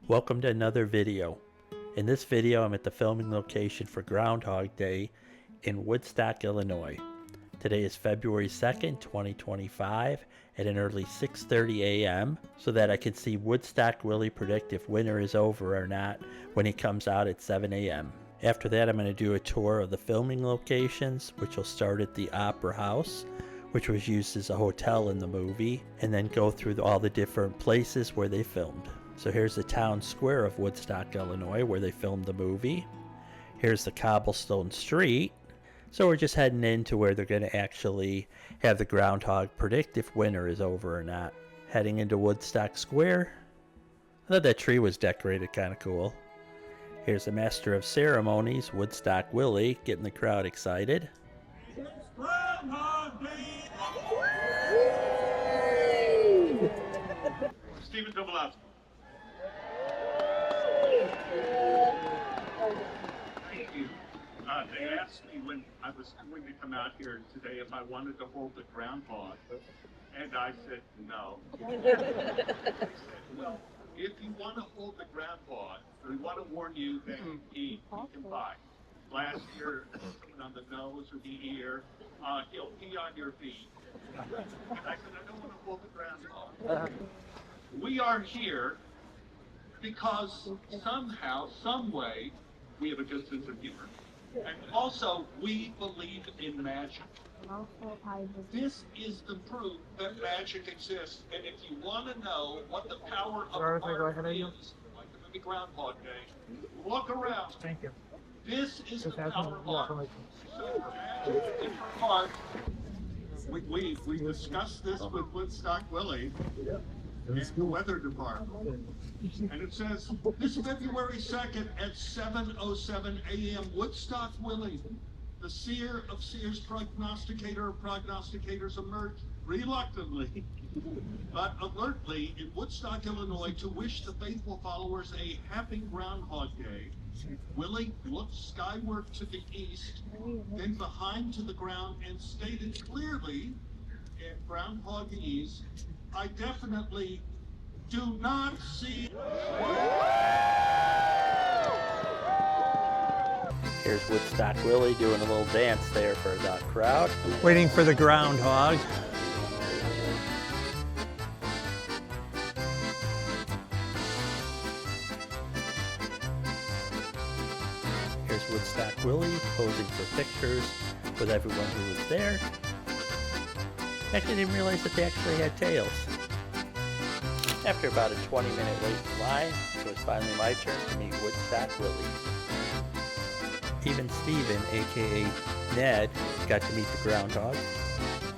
Welcome to another video. In this video I'm at the filming location for Groundhog Day in Woodstock, Illinois. Today is February 2nd, 2025 at an early 6:30 a.m. so that I can see Woodstock Willie predict if winter is over or not when he comes out at 7 a.m. After that I'm going to do a tour of the filming locations, which will start at the Opera House, which was used as a hotel in the movie, and then go through all the different places where they filmed. So here's the town square of Woodstock, Illinois, where they filmed the movie. Here's the cobblestone street. So we're just heading into where they're going to actually have the groundhog predict if winter is over or not. Heading into Woodstock Square. I thought that tree was decorated kind of cool. Here's the master of ceremonies, Woodstock Willie, getting the crowd excited. It's Groundhog Day! Stephen Domalowski. Thank you. They asked me when I was going to come out here today if I wanted to hold the groundhog, and I said no. They said, well, if you want to hold the groundhog, we want to warn you that he can bite. Last year, someone on the nose or the ear, he'll pee on your feet. And I said, I don't want to hold the groundhog. We are here because somehow, some way, we have a good sense of humor. And also, we believe in magic. This is the proof that magic exists. And if you want to know what the power of art is, like the movie Groundhog Day, look around. Thank you. This is the power of art. So magic is art. We discussed this with Woodstock Willie and the weather department. And it says, this February 2nd at 7:07 a.m., Woodstock Willie, the seer of seers, prognosticator of prognosticators, emerged reluctantly, but alertly in Woodstock, Illinois, to wish the faithful followers a happy Groundhog Day. Willie looked skyward to the east, then behind to the ground, and stated clearly in Groundhogese, I definitely do not see. Here's Woodstock Willie doing a little dance there for the crowd. Waiting for the groundhog. Here's Woodstock Willie posing for pictures with everyone who was there. Actually didn't realize that they actually had tails. After about a 20-minute wait in line, it was finally my turn to meet Woodstock Willie. Even Steven, aka Ned, got to meet the groundhog.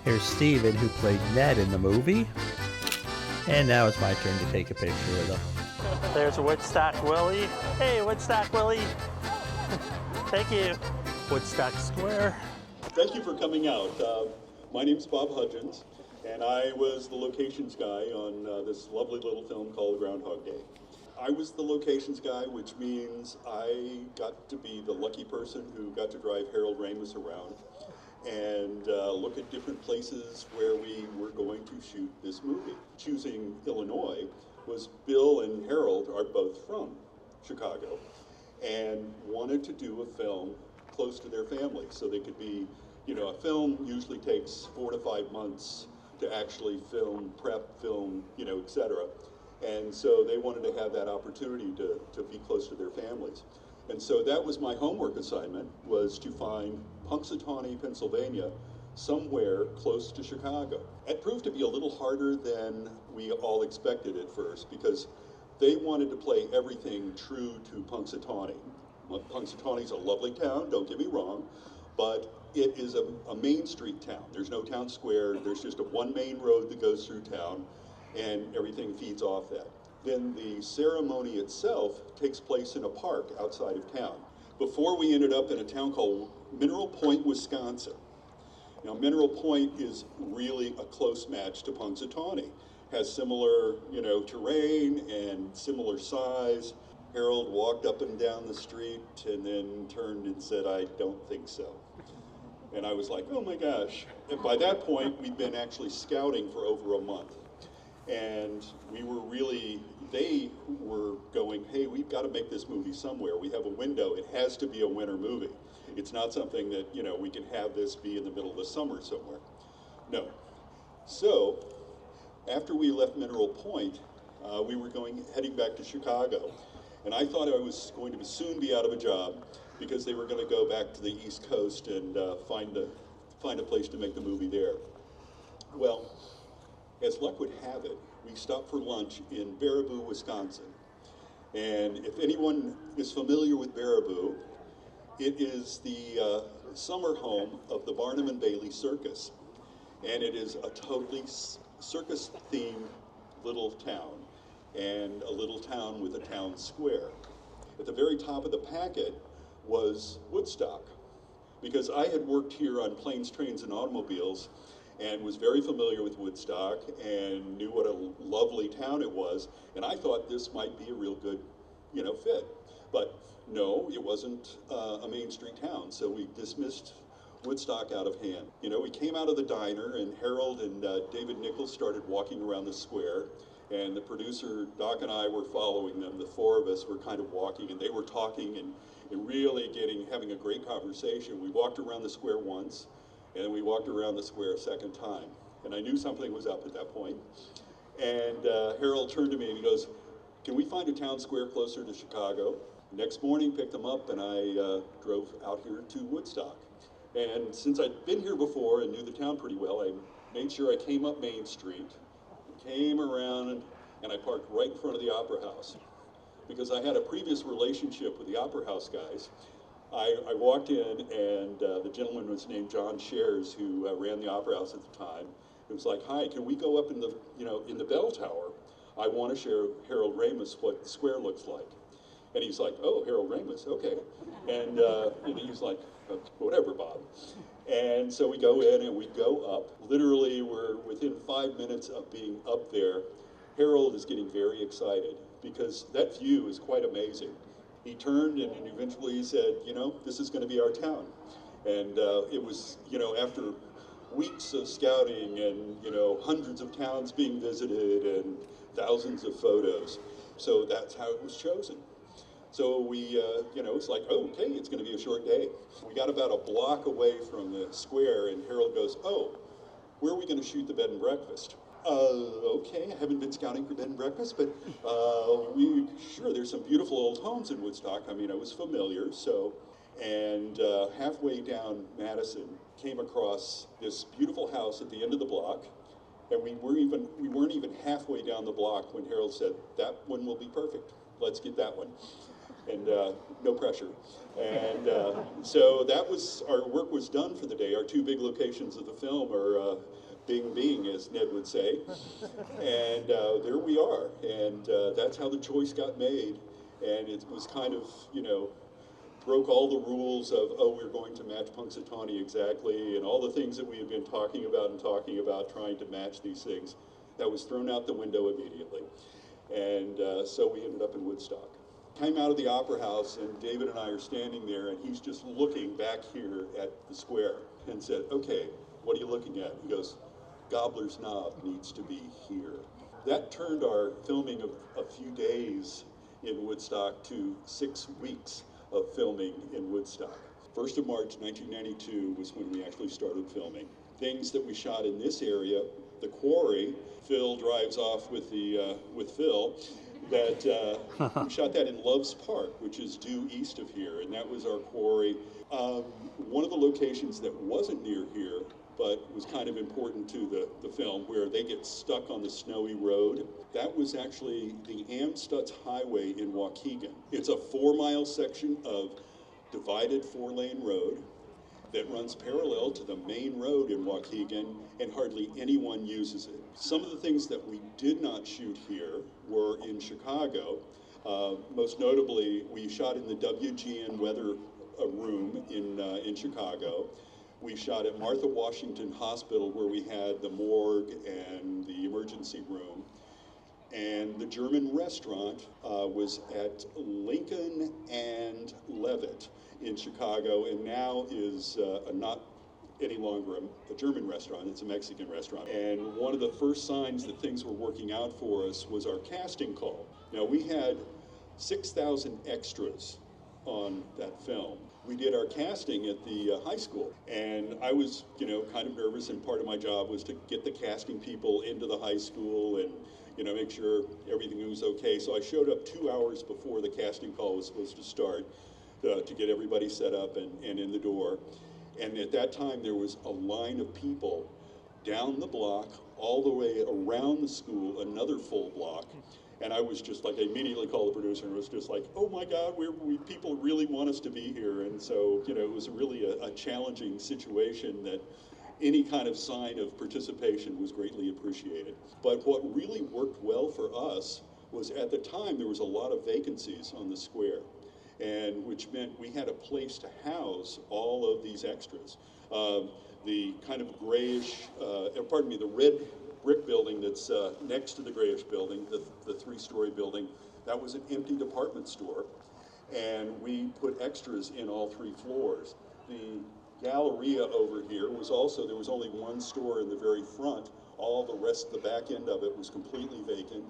Here's Steven, who played Ned in the movie. And now it's my turn to take a picture with him. There's Woodstock Willie. Hey, Woodstock Willie. Thank you. Woodstock Square. Thank you for coming out. My name's Bob Hutchins, and I was the locations guy on this lovely little film called Groundhog Day. I was the locations guy, which means I got to be the lucky person who got to drive Harold Ramis around and look at different places where we were going to shoot this movie. Choosing Illinois was Bill and Harold are both from Chicago and wanted to do a film close to their family so they could be, you know, a film usually takes 4 to 5 months to actually film, prep, film, you know, etc. And so they wanted to have that opportunity to be close to their families. And so that was my homework assignment, was to find Punxsutawney, Pennsylvania, somewhere close to Chicago. It proved to be a little harder than we all expected at first, because they wanted to play everything true to Punxsutawney. Punxsutawney's a lovely town, don't get me wrong, but it is a main street town. There's no town square, there's just a one main road that goes through town, and everything feeds off that. Then the ceremony itself takes place in a park outside of town. Before we ended up in a town called Mineral Point, Wisconsin. Now Mineral Point is really a close match to Punxsutawney. Has similar, you know, terrain and similar size. Harold walked up and down the street and then turned and said, I don't think so. And I was like, oh my gosh. And by that point, we'd been actually scouting for over a month. And we were really, they were going, hey, we've got to make this movie somewhere. We have a window. It has to be a winter movie. It's not something that, we can have this be in the middle of the summer somewhere. No. So, after we left Mineral Point, we were heading back to Chicago. And I thought I was going to soon be out of a job because they were going to go back to the East Coast and find a place to make the movie there. Well, as luck would have it, we stopped for lunch in Baraboo, Wisconsin. And if anyone is familiar with Baraboo, it is the summer home of the Barnum and Bailey Circus. And it is a totally circus-themed little town, and a little town with a town square. At the very top of the packet was Woodstock, because I had worked here on Planes, Trains, and Automobiles and was very familiar with Woodstock and knew what a lovely town it was, and I thought this might be a real good, fit. But no, it wasn't a Main Street town, so we dismissed Woodstock out of hand. We came out of the diner, and Harold and David Nichols started walking around the square, and the producer, Doc, and I were following them. The four of us were kind of walking, and they were talking and really having a great conversation. We walked around the square once, and then we walked around the square a second time. And I knew something was up at that point. And Harold turned to me and he goes, "Can we find a town square closer to Chicago?" Next morning, picked them up, and I drove out here to Woodstock. And since I'd been here before and knew the town pretty well, I made sure I came up Main Street, came around, and I parked right in front of the Opera House. Because I had a previous relationship with the Opera House guys, I walked in, and the gentleman was named John Shares, who ran the Opera House at the time. It was like, "Hi, can we go up in the bell tower? I want to share Harold Ramis what the square looks like." And he's like, "Oh, Harold Ramis, okay." And he's like, "Whatever, Bob." And so we go in and we go up. Literally, we're within 5 minutes of being up there. Harold is getting very excited because that view is quite amazing. He turned and eventually he said, "This is going to be our town." And it was, after weeks of scouting and, hundreds of towns being visited and thousands of photos. So that's how it was chosen. So we, it's like, oh, okay, it's going to be a short day. We got about a block away from the square, and Harold goes, "Oh, where are we going to shoot the bed and breakfast?" Okay, I haven't been scouting for bed and breakfast, but sure, there's some beautiful old homes in Woodstock. I was familiar, so. And halfway down Madison, came across this beautiful house at the end of the block, and we weren't even halfway down the block when Harold said, "That one will be perfect. Let's get that one." And no pressure. And so our work was done for the day. Our two big locations of the film are bing, as Ned would say. And there we are. And that's how the choice got made. And it was kind of, broke all the rules of, we're going to match Punxsutawney exactly, and all the things that we had been talking about, trying to match these things. That was thrown out the window immediately. And so we ended up in Woodstock. Came out of the Opera House, and David and I are standing there, and he's just looking back here at the square and said, "Okay, what are you looking at?" He goes, "Gobbler's Knob needs to be here." That turned our filming of a few days in Woodstock to 6 weeks of filming in Woodstock. 1st of March 1992 was when we actually started filming. Things that we shot in this area, the quarry, Phil drives off with Phil, that we shot that in Loves Park, which is due east of here, and that was our quarry. One of the locations that wasn't near here, but was kind of important to the film, where they get stuck on the snowy road, that was actually the Amstutz Highway in Waukegan. It's a 4-mile section of divided 4-lane road that runs parallel to the main road in Waukegan, and hardly anyone uses it. Some of the things that we did not shoot here were in Chicago. Most notably, we shot in the WGN weather room in Chicago. We shot at Martha Washington Hospital, where we had the morgue and the emergency room. And the German restaurant was at Lincoln and Levitt in Chicago, and now is not any longer a German restaurant, it's a Mexican restaurant. And one of the first signs that things were working out for us was our casting call. Now, we had 6,000 extras on that film. We did our casting at the high school, and I was, kind of nervous, and part of my job was to get the casting people into the high school and, make sure everything was okay. So I showed up 2 hours before the casting call was supposed to start to get everybody set up and in the door. And at that time, there was a line of people down the block, all the way around the school, another full block. And I was just like, I immediately called the producer and was just like, oh my God, people really want us to be here. And so, it was really a challenging situation that any kind of sign of participation was greatly appreciated. But what really worked well for us was, at the time, there was a lot of vacancies on the square, and which meant we had a place to house all of these extras. The kind of grayish, the red brick building that's next to the grayish building, the three-story building, that was an empty department store, and we put extras in all 3 floors. The Galleria over here was also, there was only one store in the very front. All the rest, the back end of it was completely vacant.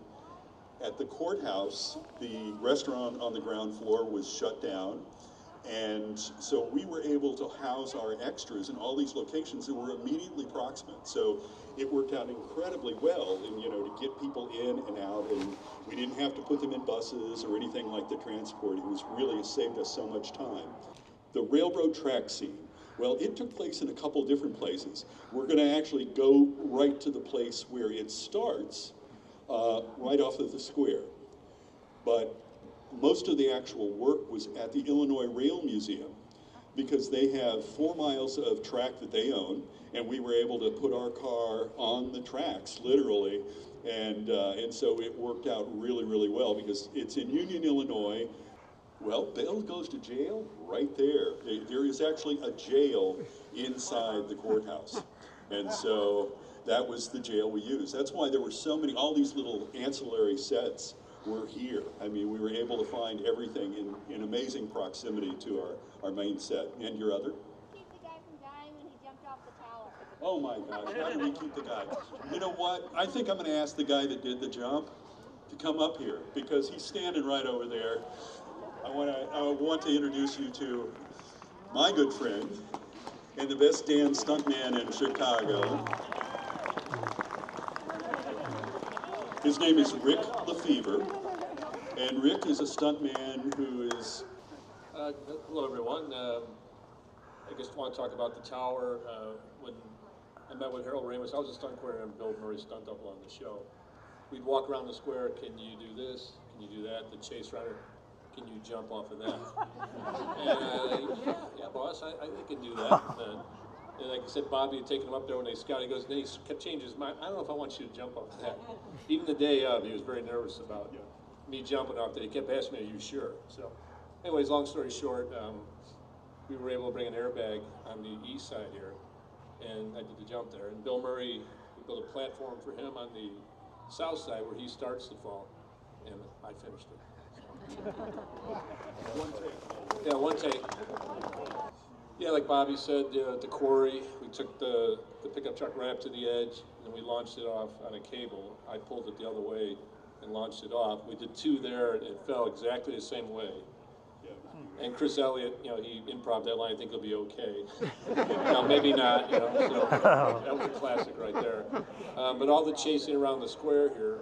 At the courthouse, the restaurant on the ground floor was shut down, and so we were able to house our extras in all these locations that were immediately proximate. So it worked out incredibly well, and to get people in and out, and we didn't have to put them in buses or anything like the transport. It was really, it saved us so much time. The railroad track scene, well, it took place in a couple different places. We're going to actually go right to the place where it starts, right off of the square. But most of the actual work was at the Illinois Rail Museum, because they have 4 miles of track that they own, and we were able to put our car on the tracks, literally, and so it worked out really, really well, because it's in Union, Illinois. Well, Bill goes to jail right there. There is actually a jail inside the courthouse, and so that was the jail we used. That's why there were so many, all these little ancillary sets were here. I mean, we were able to find everything in amazing proximity to our main set. And your other? Keep the guy from dying when he jumped off the tower. Oh my gosh, how do we keep the guy? You know what? I think I'm going to ask the guy that did the jump to come up here, because he's standing right over there. I want to introduce you to my good friend and the best damn stuntman in Chicago. His name is Rick Lefevre, and Rick is a stuntman who is... Hello, everyone. I just want to talk about the tower. When I met with Harold Ramis, I was a stunt coordinator and Bill Murray stunt double on the show. We'd walk around the square, can you do this? Can you do that? The chase rider, can you jump off of that? And yeah, boss, I can do that. And like I said, Bobby had taken him up there when they scouted. He goes, and then he kept changing his mind. I don't know if I want you to jump off that. Even the day of, he was very nervous about me jumping off there. He kept asking me, are you sure? So anyways, long story short, we were able to bring an airbag on the east side here, and I did the jump there. And Bill Murray, we built a platform for him on the south side where he starts the fall, and I finished it. One take. Yeah, one take. Yeah, like Bobby said, at the quarry, we took the pickup truck right up to the edge, and we launched it off on a cable. I pulled it the other way and launched it off. We did 2 there, and it fell exactly the same way. And Chris Elliott, he improv that line. I think he'll be okay. Maybe not. So that was a classic right there. But all the chasing around the square here,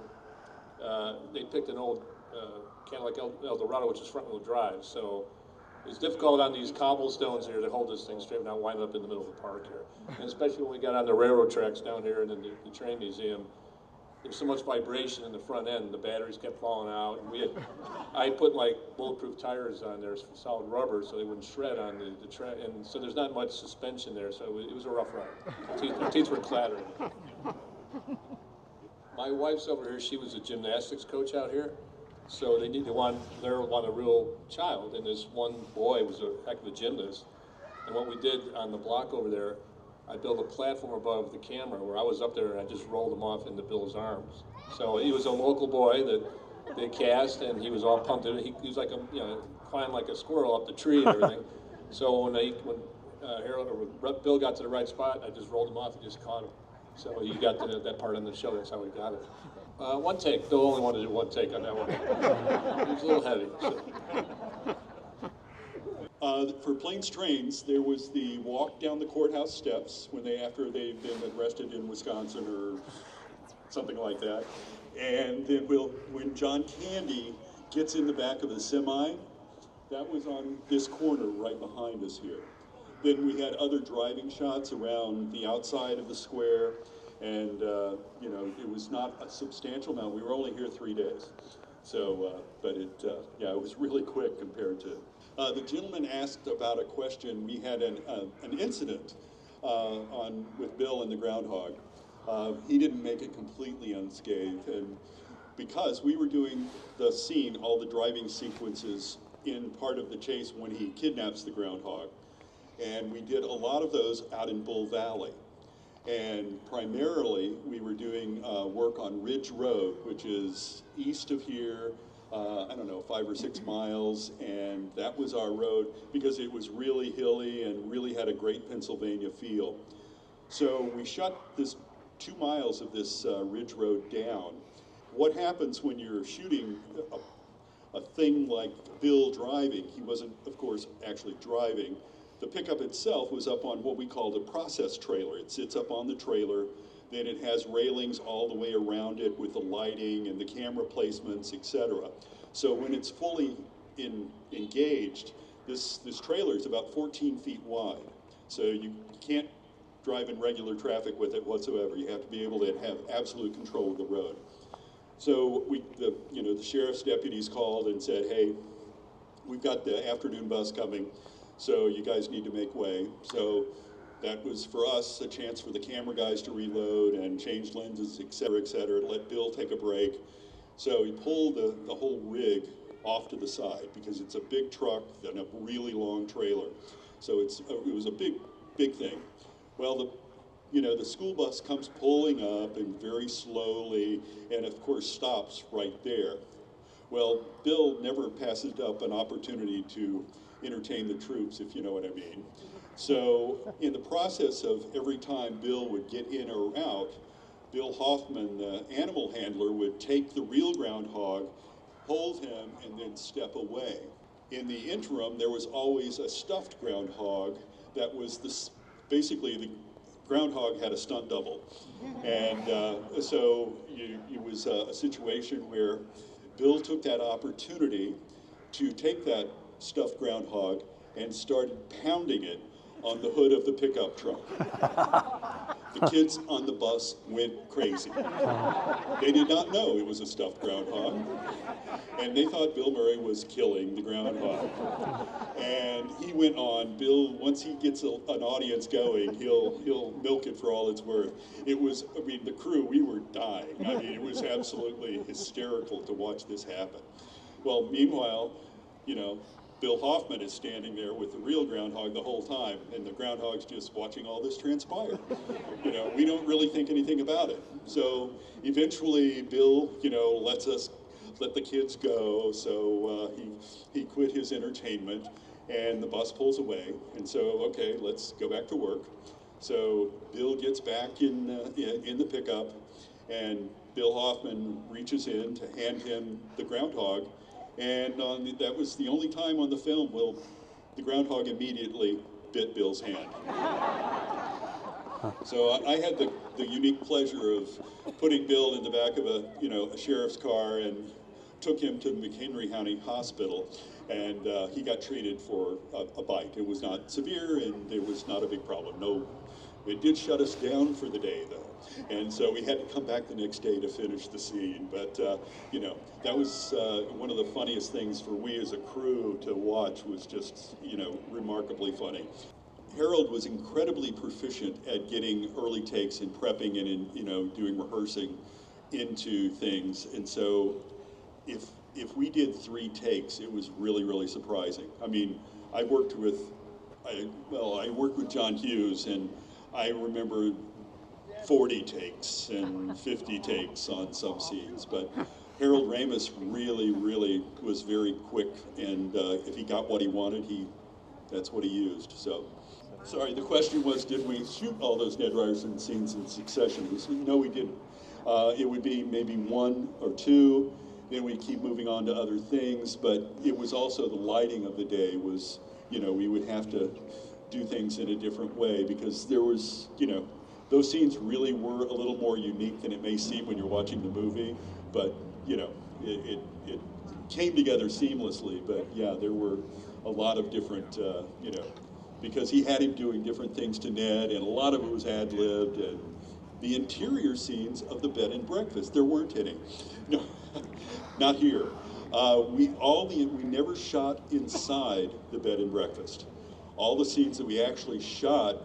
they picked an old Cadillac Eldorado, which is front-wheel drive. So it's difficult on these cobblestones here to hold this thing straight and not wind up in the middle of the park here. And especially when we got on the railroad tracks down here and in the train museum, there was so much vibration in the front end, the batteries kept falling out. And I put like bulletproof tires on there, solid rubber, so they wouldn't shred on the track. And so there's not much suspension there, so it was a rough ride. Our teeth were clattering. My wife's over here, she was a gymnastics coach out here. So they want a real child, and this one boy was a heck of a gymnast. And what we did on the block over there, I built a platform above the camera where I was up there and I just rolled him off into Bill's arms. So he was a local boy that they cast, and he was all pumped. He was like climbed like a squirrel up the tree and everything. So when Bill got to the right spot, I just rolled him off and just caught him. So he got that part on the show. That's how we got it. One take. Bill only wanted to do one take on that one. It was a little heavy. So. For planes, trains, there was the walk down the courthouse steps after they've been arrested in Wisconsin or something like that. And then when John Candy gets in the back of the semi, that was on this corner right behind us here. Then we had other driving shots around the outside of the square, and it was not a substantial amount. We were only here 3 days, so but it was really quick compared to. The gentleman asked about a question. We had an incident with Bill and the Groundhog. He didn't make it completely unscathed, and because we were doing the scene, all the driving sequences in part of the chase when he kidnaps the Groundhog. And we did a lot of those out in Bull Valley. And primarily, we were doing work on Ridge Road, which is east of here, 5 or 6 miles, and that was our road because it was really hilly and really had a great Pennsylvania feel. So we shut this 2 miles of this Ridge Road down. What happens when you're shooting a thing like Bill driving? He wasn't, of course, actually driving. The pickup itself was up on what we called a process trailer. It sits up on the trailer, then it has railings all the way around it with the lighting and the camera placements, etc. So when it's fully engaged, this trailer is about 14 feet wide. So you can't drive in regular traffic with it whatsoever. You have to be able to have absolute control of the road. So the sheriff's deputies called and said, hey, we've got the afternoon bus coming, so you guys need to make way. So that was for us a chance for the camera guys to reload and change lenses, et cetera, let Bill take a break. So he pulled the whole rig off to the side because it's a big truck and a really long trailer. So it was a big thing. Well, the school bus comes pulling up and very slowly, and of course stops right there. Well, Bill never passes up an opportunity to entertain the troops, if you know what I mean. So in the process of every time Bill would get in or out, Bill Hoffman, the animal handler, would take the real Groundhog, hold him, and then step away. In the interim, there was always a stuffed Groundhog that was basically the Groundhog had a stunt double. And so it was a situation where Bill took that opportunity to take that stuffed Groundhog and started pounding it on the hood of the pickup truck. The kids on the bus went crazy. They did not know it was a stuffed groundhog, and they thought Bill Murray was killing the groundhog. And he went on. Bill, once he gets an audience going, he'll milk it for all it's worth. It was, the crew, we were dying. It was absolutely hysterical to watch this happen. Well, meanwhile, Bill Hoffman is standing there with the real groundhog the whole time, and the groundhog's just watching all this transpire. We don't really think anything about it. So eventually Bill, let the kids go. So he quit his entertainment, and the bus pulls away. And so, okay, let's go back to work. So Bill gets back in the pickup, and Bill Hoffman reaches in to hand him the groundhog. And that was the only time on the film, the groundhog immediately bit Bill's hand. So I had the unique pleasure of putting Bill in the back of a sheriff's car and took him to McHenry County Hospital, and he got treated for a bite. It was not severe, and it was not a big problem. No, it did shut us down for the day, though. And so we had to come back the next day to finish the scene. But, that was one of the funniest things for we as a crew to watch, was just, remarkably funny. Harold was incredibly proficient at getting early takes and prepping and doing rehearsing into things. And so if we did 3 takes, it was really, really surprising. I worked with John Hughes, and I remember 40 takes and 50 takes on some scenes, but Harold Ramis really, really was very quick, and if he got what he wanted, that's what he used. So, sorry, the question was, did we shoot all those Ned Ryerson scenes in succession? No, we didn't. It would be maybe one or two, then we'd keep moving on to other things, but it was also the lighting of the day was, we would have to do things in a different way because there was, those scenes really were a little more unique than it may seem when you're watching the movie, but, it came together seamlessly, but yeah, there were a lot of different, because he had him doing different things to Ned, and a lot of it was ad-libbed, and the interior scenes of the bed and breakfast, there weren't any. No, not here. We never shot inside the bed and breakfast. All the scenes that we actually shot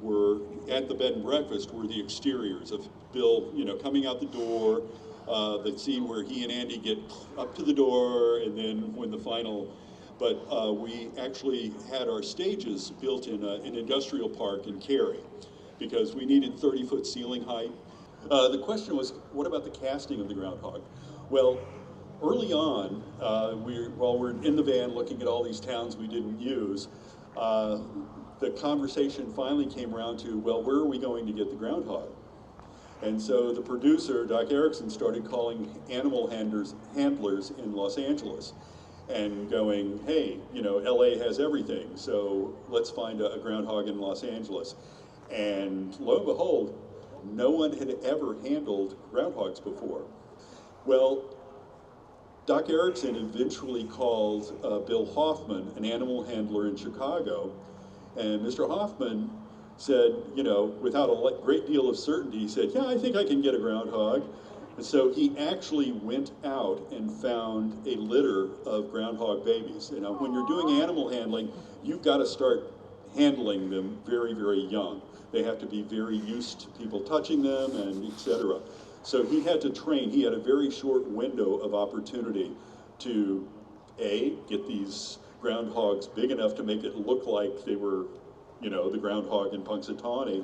were at the bed and breakfast were the exteriors of Bill, coming out the door, the scene where he and Andy get up to the door, and then when the final, but we actually had our stages built in an industrial park in Cary because we needed 30-foot ceiling height. The question was, what about the casting of the Groundhog? Well, early on, while we're in the van looking at all these towns we didn't use, the conversation finally came around to, well, where are we going to get the Groundhog? And so the producer, Doc Erickson, started calling animal handlers in Los Angeles and going, hey, LA has everything, so let's find a groundhog in Los Angeles. And lo and behold, no one had ever handled groundhogs before. Well, Doc Erickson eventually called Bill Hoffman, an animal handler in Chicago, and Mr. Hoffman said, without a great deal of certainty, he said, yeah, I think I can get a groundhog. And so he actually went out and found a litter of groundhog babies. When you're doing animal handling, you've got to start handling them very, very young. They have to be very used to people touching them and et cetera. So he had to train. He had a very short window of opportunity to, A, get these groundhogs big enough to make it look like they were, the groundhog in Punxsutawney.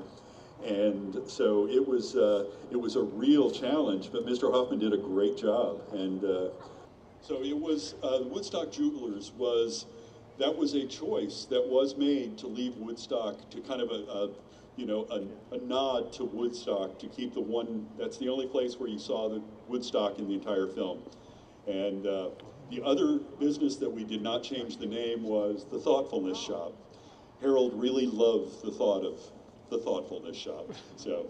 And so it was a real challenge, but Mr. Hoffman did a great job. And so it was, Woodstock Jewelers that was a choice that was made to leave Woodstock to kind of a nod to Woodstock to keep that's the only place where you saw the Woodstock in the entire film. And the other business that we did not change the name was the Thoughtfulness Shop. Harold really loved the thought of the Thoughtfulness Shop. So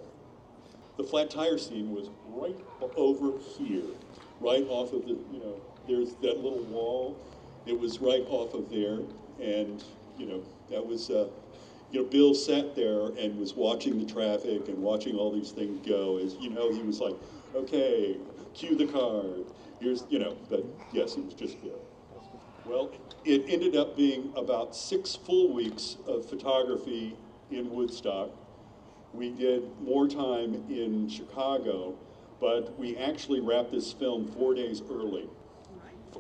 the flat tire scene was right over here, right off of the, there's that little wall. It was right off of there. And, that was, Bill sat there and was watching the traffic and watching all these things go. As he was like, okay, cue the car. Here's, but yes, it was just there. Well, it ended up being about 6 full weeks of photography in Woodstock. We did more time in Chicago, but we actually wrapped this film 4 days early.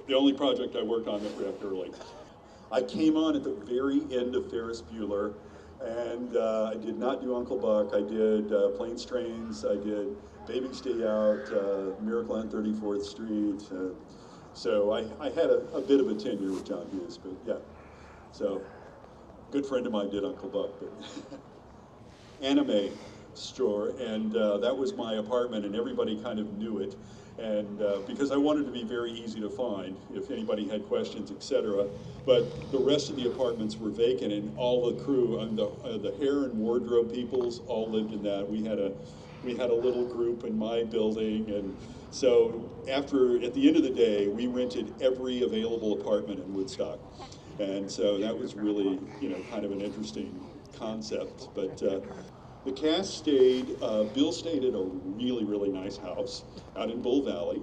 The only project I worked on that wrapped early. I came on at the very end of Ferris Bueller, and I did not do Uncle Buck. I did Planes, Trains, I did Baby's Day Out, Miracle on 34th Street. So I had a bit of a tenure with John Hughes, but yeah. So, good friend of mine did Uncle Buck, but anime store, and that was my apartment, and everybody kind of knew it. And because I wanted to be very easy to find if anybody had questions, etc. But the rest of the apartments were vacant, and all the crew and the hair and wardrobe peoples all lived in that. We had a little group in my building, and so at the end of the day, we rented every available apartment in Woodstock, and so that was really kind of an interesting concept. But the cast stayed. Bill stayed at a really, really nice house out in Bull Valley,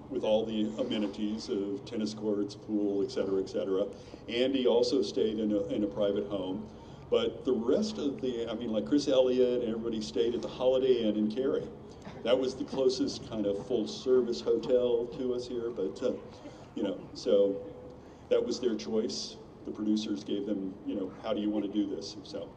with all the amenities of tennis courts, pool, et cetera, et cetera. Andy also stayed in a private home. But the rest of like Chris Elliott and everybody stayed at the Holiday Inn in Cary. That was the closest kind of full-service hotel to us here, but, so that was their choice. The producers gave them, how do you want to do this, so.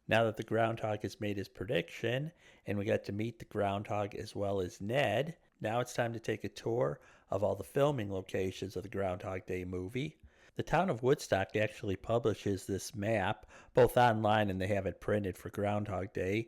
Now that the Groundhog has made his prediction, and we got to meet the Groundhog as well as Ned, now it's time to take a tour of all the filming locations of the Groundhog Day movie. The town of Woodstock actually publishes this map, both online and they have it printed for Groundhog Day,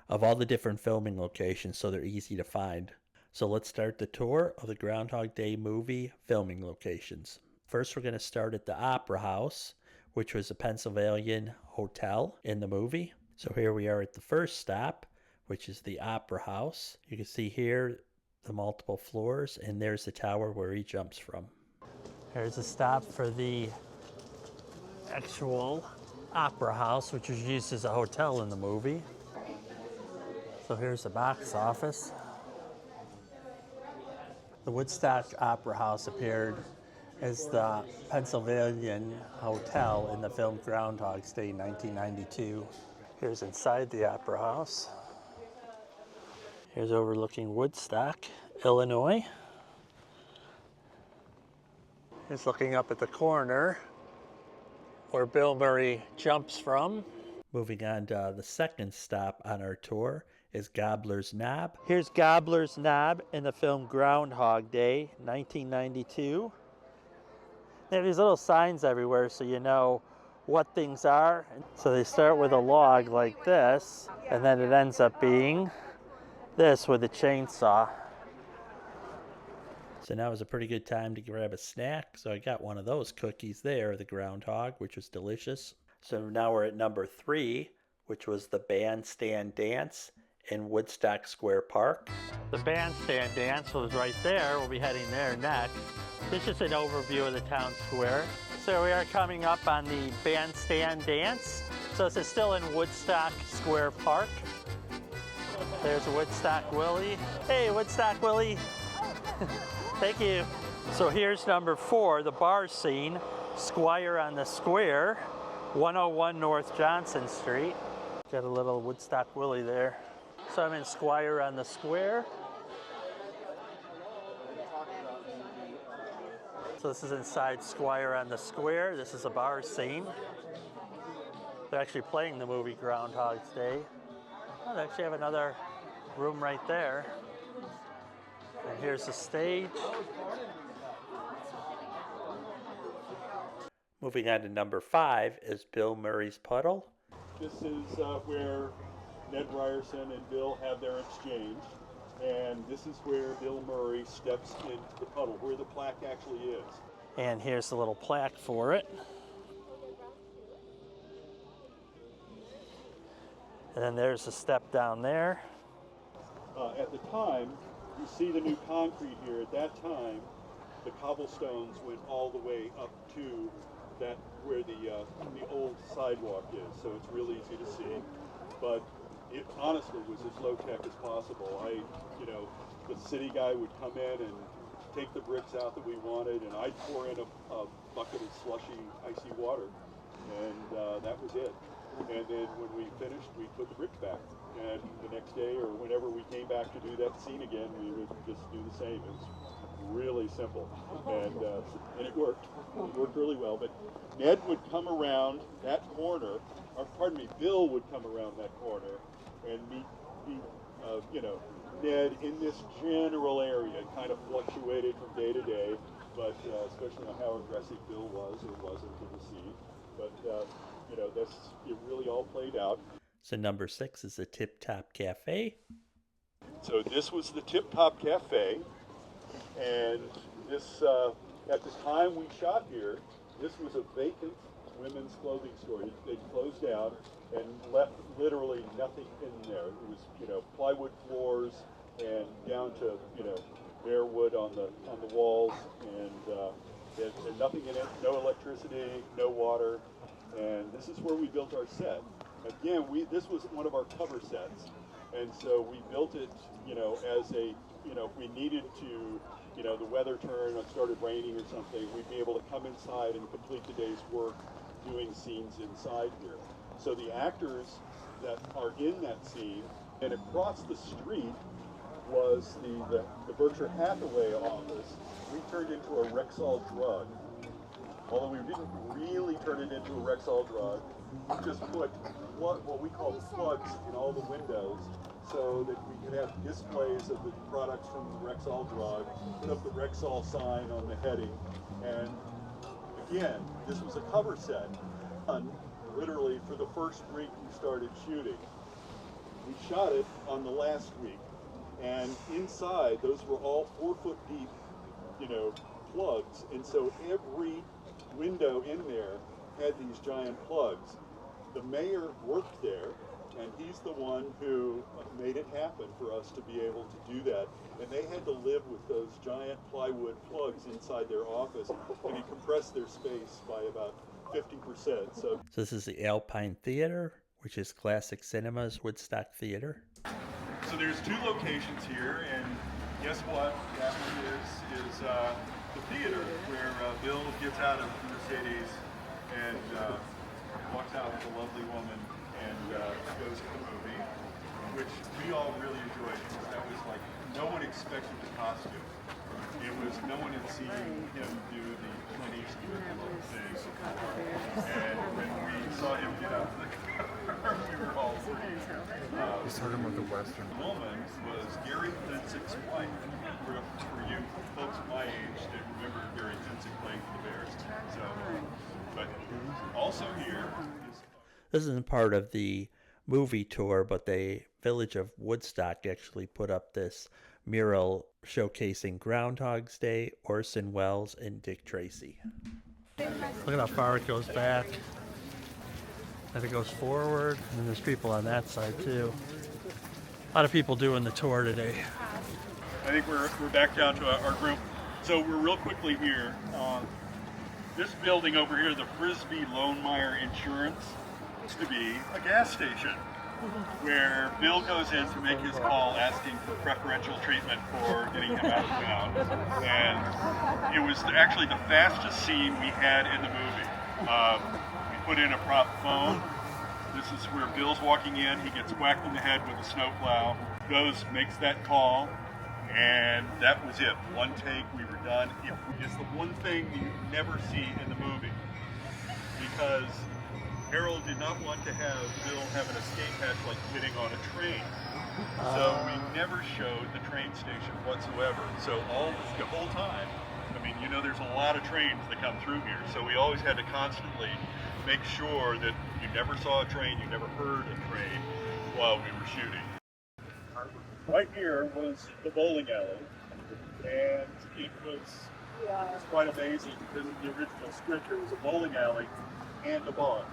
of all the different filming locations so they're easy to find. So let's start the tour of the Groundhog Day movie filming locations. First, we're going to start at the Opera House, which was a Pennsylvania hotel in the movie. So here we are at the first stop, which is the Opera House. You can see here the multiple floors, and there's the tower where he jumps from. Here's a stop for the actual Opera House, which was used as a hotel in the movie. So here's the box office. The Woodstock Opera House appeared as the Pennsylvania hotel in the film Groundhog Day in 1992. Here's inside the Opera House. Here's overlooking Woodstock, Illinois. Here's looking up at the corner where Bill Murray jumps from. Moving on to the second stop on our tour is Gobbler's Knob. Here's Gobbler's Knob in the film Groundhog Day, 1992. There are these little signs everywhere so you know what things are. So they start with a log like this, and then it ends up being this with a chainsaw. So now is a pretty good time to grab a snack. So I got one of those cookies there, the Groundhog, which was delicious. So now we're at number 3, which was the Bandstand Dance in Woodstock Square Park. The Bandstand Dance was right there. We'll be heading there next. This is an overview of the town square. So we are coming up on the Bandstand Dance. So this is still in Woodstock Square Park. There's Woodstock Willie. Hey, Woodstock Willie. Thank you. So here's number 4, the bar scene, Squire on the Square, 101 North Johnson Street. Got a little Woodstock Willie there. So I'm in Squire on the Square. So this is inside Squire on the Square. This is a bar scene. They're actually playing the movie Groundhog Day. Oh, they actually have another room right there. And here's the stage. Moving on to number 5 is Bill Murray's Puddle. This is where Ned Ryerson and Bill have their exchange. And this is where Bill Murray steps into the puddle, where the plaque actually is. And here's the little plaque for it. And then there's the step down there. At the time, you see the new concrete here. At that time, the cobblestones went all the way up to that where the old sidewalk is. So it's real easy to see. But it honestly was as low tech as possible. The city guy would come in and take the bricks out that we wanted, and I'd pour in a bucket of slushy, icy water, and that was it. And then when we finished, we put the bricks back. And the next day, or whenever we came back to do that scene again, we would just do the same. It was really simple, and it worked. It worked really well. But Ned would come around that corner, or pardon me, Bill would come around that corner and meet Ned in this general area. It kind of fluctuated from day to day, but especially on how aggressive Bill was or wasn't in the scene. But it really all played out. So number 6 is the Tip Top Cafe. So this was the Tip Top Cafe, and this at the time we shot here, this was a vacant women's clothing store. They closed down and left literally nothing in there. It was plywood floors and down to bare wood on the walls, and nothing in it. No electricity, no water, and this is where we built our set. Again, this was one of our cover sets, and so we built it as a if we needed to the weather turned, it started raining or something, we'd be able to come inside and complete the day's work doing scenes inside here. So the actors that are in that scene, and across the street was the Berkshire Hathaway office. We turned into a Rexall drug. Although we didn't really turn it into a Rexall drug, we just put what we call plugs in all the windows so that we could have displays of the products from the Rexall drug, put up the Rexall sign on the heading, and again, this was a cover set. Literally for the first week we started shooting. We shot it on the last week, and inside those were all 4-foot deep, plugs, and so every window in there had these giant plugs. The mayor worked there, and he's the one who made it happen for us to be able to do that. And they had to live with those giant plywood plugs inside their office, and he compressed their space by about 50%. So this is the Alpine Theater, which is Classic Cinema's Woodstock Theater. So there's two locations here, and guess what? That one is the theater where Bill gets out of the Mercedes and walks out with a lovely woman and goes to the movie, which we all really enjoyed because that was like, no one expected the costume. It was, no one had seen him do the Clint Eastwood thing before. And when we saw him get out of the car, we were all pretty. He's talking about the Western. The woman was Gary Flinsick's wife. For you folks my age that remember Gary Flinsick playing for the Bears. So, but also here is... This isn't part of the movie tour, but the Village of Woodstock actually put up this mural showcasing Groundhog's Day, Orson Welles, and Dick Tracy. Look at how far it goes back. And it goes forward, and then there's people on that side too. A lot of people doing the tour today. I think we're back down to our group. So we're real quickly here. This building over here, the Frisbee Lonemeyer Insurance, used to be a gas station where Bill goes in to make his call asking for preferential treatment for getting him out of town. And it was actually the fastest scene we had in the movie. We put in a prop phone. This is where Bill's walking in. He gets whacked in the head with a snowplow, makes that call, and that was it. One take, we were done. It's the one thing you never see in the movie because Harold did not want to have Bill have an escape hatch like sitting on a train. So we never showed the train station whatsoever. So the whole time, there's a lot of trains that come through here. So we always had to constantly make sure that you never saw a train, you never heard a train while we were shooting. Right here was the bowling alley, and it was quite amazing because the original script, it was a bowling alley and a bar.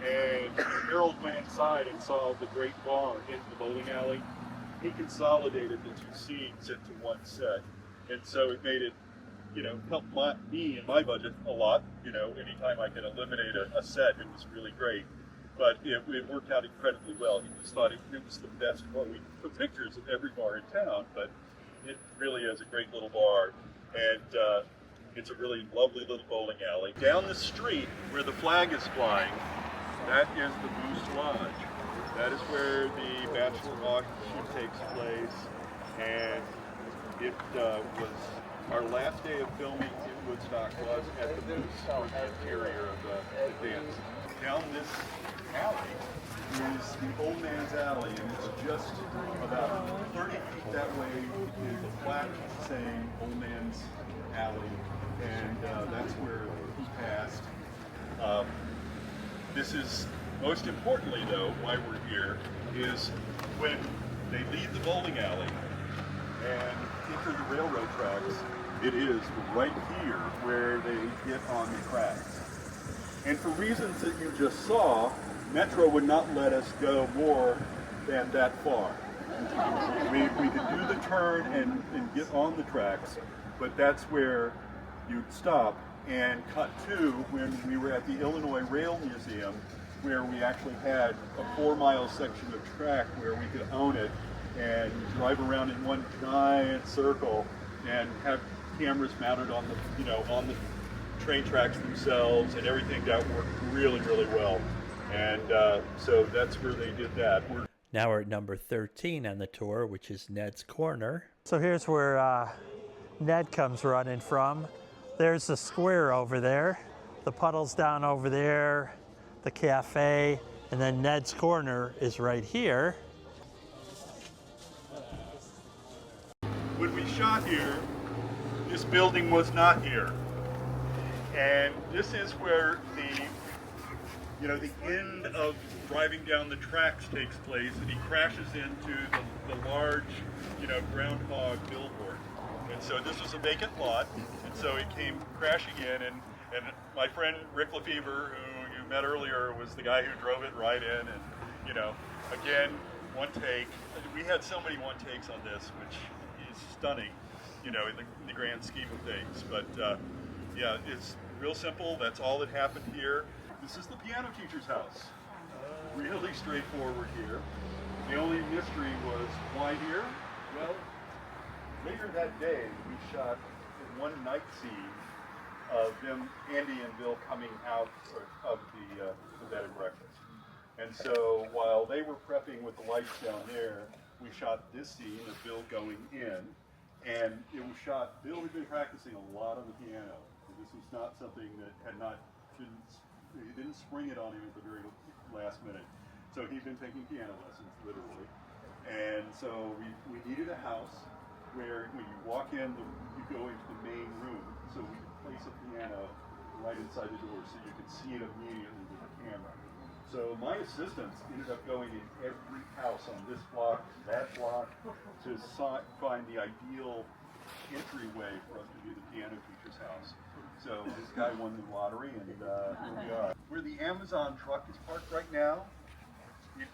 And Harold went inside and saw the great bar in the bowling alley. He consolidated the two scenes into one set, and so it made it, helped me and my budget a lot. Anytime I could eliminate a set, it was really great. But it worked out incredibly well. He just thought it was the best bar. We took pictures of every bar in town, but it really is a great little bar. And it's a really lovely little bowling alley. Down the street where the flag is flying, that is the Moose Lodge. That is where the Bachelor auction takes place. And it was our last day of filming in Woodstock was at the Moose, the interior of the dance. Down this alley is the Old Man's Alley, and it's just about 30 feet that way is a plaque saying Old Man's Alley, and that's where he passed. This is, most importantly though, why we're here, is when they leave the bowling alley and enter the railroad tracks, it is right here where they get on the tracks. And for reasons that you just saw, Metro would not let us go more than that far. We could do the turn and get on the tracks, but that's where you'd stop and cut to when we were at the Illinois Rail Museum, where we actually had a 4-mile section of track where we could own it and drive around in one giant circle and have cameras mounted on the, on the train tracks themselves, and everything that worked really, really well. And so that's where they did that. Now we're at number 13 on the tour, which is Ned's Corner. So here's where Ned comes running from. There's the square over there, the puddles down over there, the cafe, and then Ned's Corner is right here. When we shot here, this building was not here. And this is where the you know, the end of driving down the tracks takes place, and he crashes into the large, you know, Groundhog billboard. And so this was a vacant lot, and so he came crashing in, and my friend Rick Lefevre, who you met earlier, was the guy who drove it right in, and, you know, again, one take. We had so many one takes on this, which is stunning, you know, in the grand scheme of things. But yeah, it's real simple. That's all that happened here. This is the piano teacher's house. Really straightforward here. The only mystery was why here? Well, later that day, we shot one night scene of them, Andy and Bill, coming out of the bed and breakfast. And so while they were prepping with the lights down there, we shot this scene of Bill going in, and it was shot. Bill had been practicing a lot on the piano. This was not something that he didn't spring it on him at the very last minute. So he'd been taking piano lessons, literally. And so we needed a house where when you walk in, you go into the main room. So we could place a piano right inside the door so you could see it immediately with the camera. So my assistants ended up going in every house on this block, that block, to find the ideal entryway for us to do the piano teacher's house. So this guy won the lottery, and here we are. Where the Amazon truck is parked right now,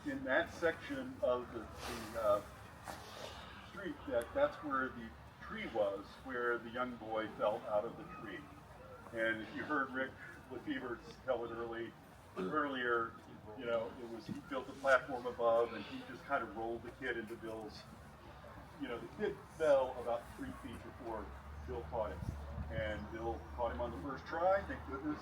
in that section of the street, that's where the tree was, where the young boy fell out of the tree. And you heard Rick Lefevre tell it earlier, you know, he built a platform above, and he just kind of rolled the kid into Bill's, you know, the kid fell about 3 feet before Bill caught him. And Bill caught him on the first try, thank goodness.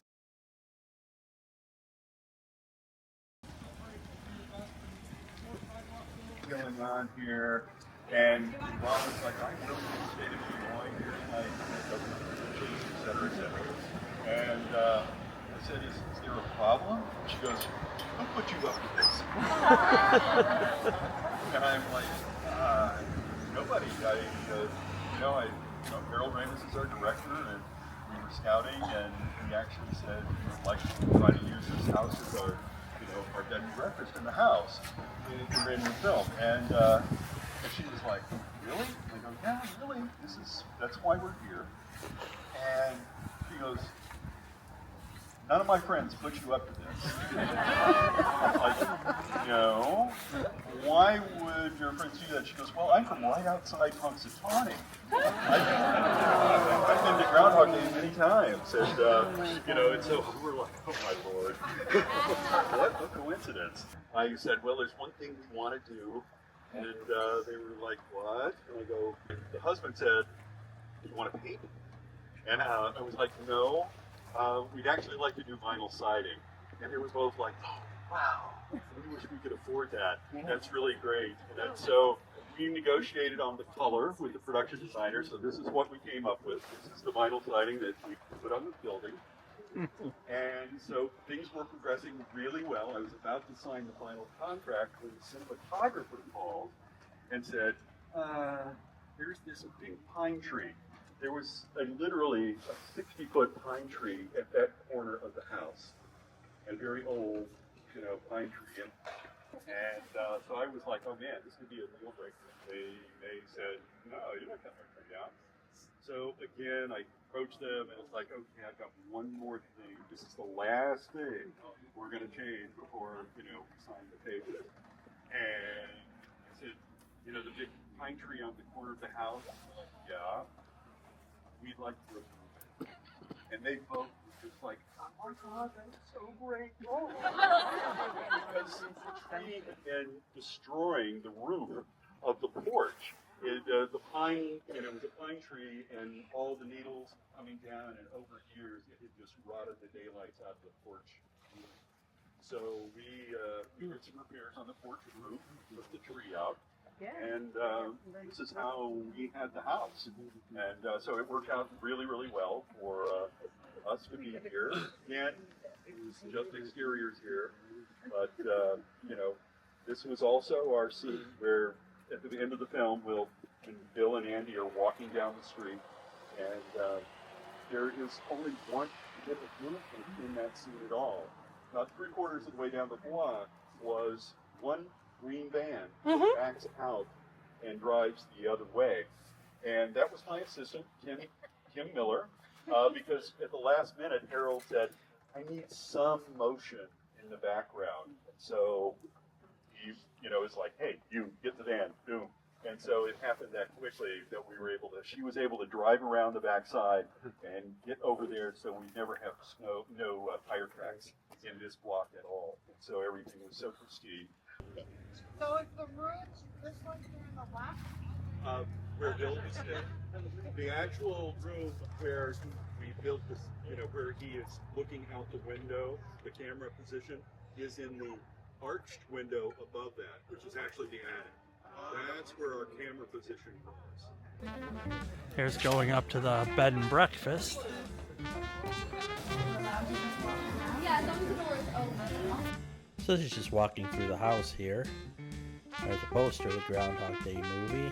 Going on here, and Ron was like, I really need to stay in Illinois here tonight, et cetera, and I said, is there a problem? She goes, who put you up with this? And I'm like, nobody. Harold Ramis is our director, and we were scouting, and he actually said he would like to try to use this house as our bed and breakfast in the house in the film. And she was like, really? I go, yeah, really. That's why we're here. And she goes, none of my friends put you up to this. I'm like, no. Why would your friends do that? She goes, well, I'm from right outside Punxsutawney. I've been to Groundhog Day many times, and and so we're like, oh my Lord, what a coincidence. I said, well, there's one thing we want to do, and they were like, what? And I go, the husband said, do you want to paint? And I was like, no. We'd actually like to do vinyl siding. And they were both like, oh, wow, we wish we could afford that. That's really great. And so we negotiated on the color with the production designer. So this is what we came up with. This is the vinyl siding that we put on the building. And so things were progressing really well. I was about to sign the final contract when the cinematographer called and said, there's this big pine tree. There was literally a 60-foot pine tree at that corner of the house, a very old, pine tree. And so I was like, oh man, this could be a deal breaker. They said, no, you're not cutting our tree down. So again, I approached them, and it's like, okay, I've got one more thing. This is the last thing we're going to change before, we sign the paper. And I said, the big pine tree on the corner of the house? Yeah. We'd like to remove it. And they both were just like, oh my God, that's so great. Oh. Because since the tree had been destroying the roof of the porch, the pine, it was a pine tree, and all the needles coming down, and over years it had just rotted the daylights out of the porch roof. So we did some repairs on the porch roof, took the tree out. And this is how we had the house. And so it worked out really, really well for us to be here. Again, it was just exteriors here. But, this was also our scene where at the end of the film, when Bill and Andy are walking down the street, and there is only one bit of movement in that scene at all. about 3/4 of the way down the block, was one green van that backs out and drives the other way. And that was my assistant, Kim Miller, because at the last minute, Harold said, I need some motion in the background. So he, it's like, hey, you get the van, boom. And so it happened that quickly that she was able to drive around the backside and get over there, so we never have no tire tracks in this block at all. And so everything was so pristine. So is the roots, this one here on the left? Where Bill is staying, the actual room where we built this, where he is looking out the window, the camera position, is in the arched window above that, which is actually the attic. That's where our camera position was. Here's going up to the bed and breakfast. Yeah, as long as the door is open. So this is just walking through the house here. There's a poster of the Groundhog Day movie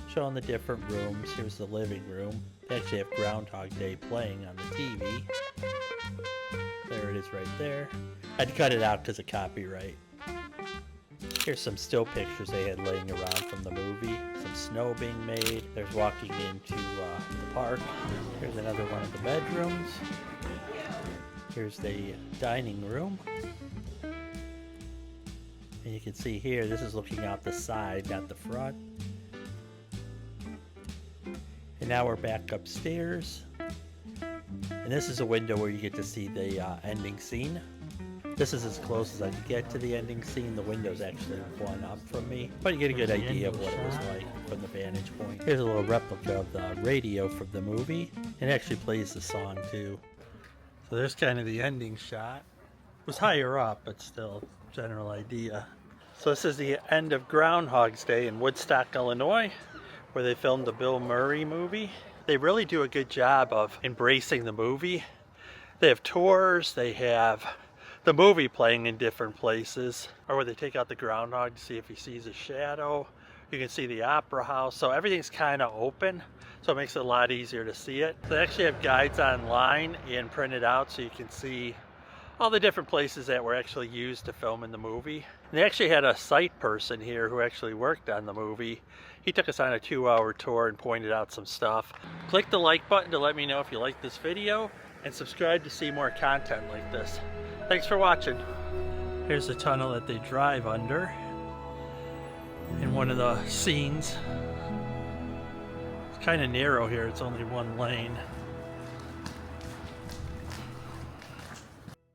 showing the different rooms. Here's the living room. They actually have Groundhog Day playing on the TV. There it is right there. I'd cut it out because of copyright. Here's some still pictures they had laying around from the movie. Some snow being made. There's walking into the park. Here's another one of the bedrooms. Here's the dining room. And you can see here, this is looking out the side, not the front. And now we're back upstairs. And this is a window where you get to see the ending scene. This is as close as I could get to the ending scene. The window's actually one up from me, but you get a good idea of what it was like from the vantage point. Here's a little replica of the radio from the movie. It actually plays the song too. So there's kind of the ending shot. It was higher up, but still, general idea. So this is the end of Groundhog's Day in Woodstock, Illinois, where they filmed the Bill Murray movie. They really do a good job of embracing the movie. They have tours, they have the movie playing in different places, or where they take out the groundhog to see if he sees a shadow. You can see the opera house, so everything's kind of open, so it makes it a lot easier to see it. They actually have guides online and printed out so you can see all the different places that were actually used to film in the movie. And they actually had a site person here who actually worked on the movie. He took us on a 2-hour tour and pointed out some stuff. Click the like button to let me know if you like this video, and subscribe to see more content like this. Thanks for watching. Here's the tunnel that they drive under in one of the scenes. It's kind of narrow here, it's only one lane.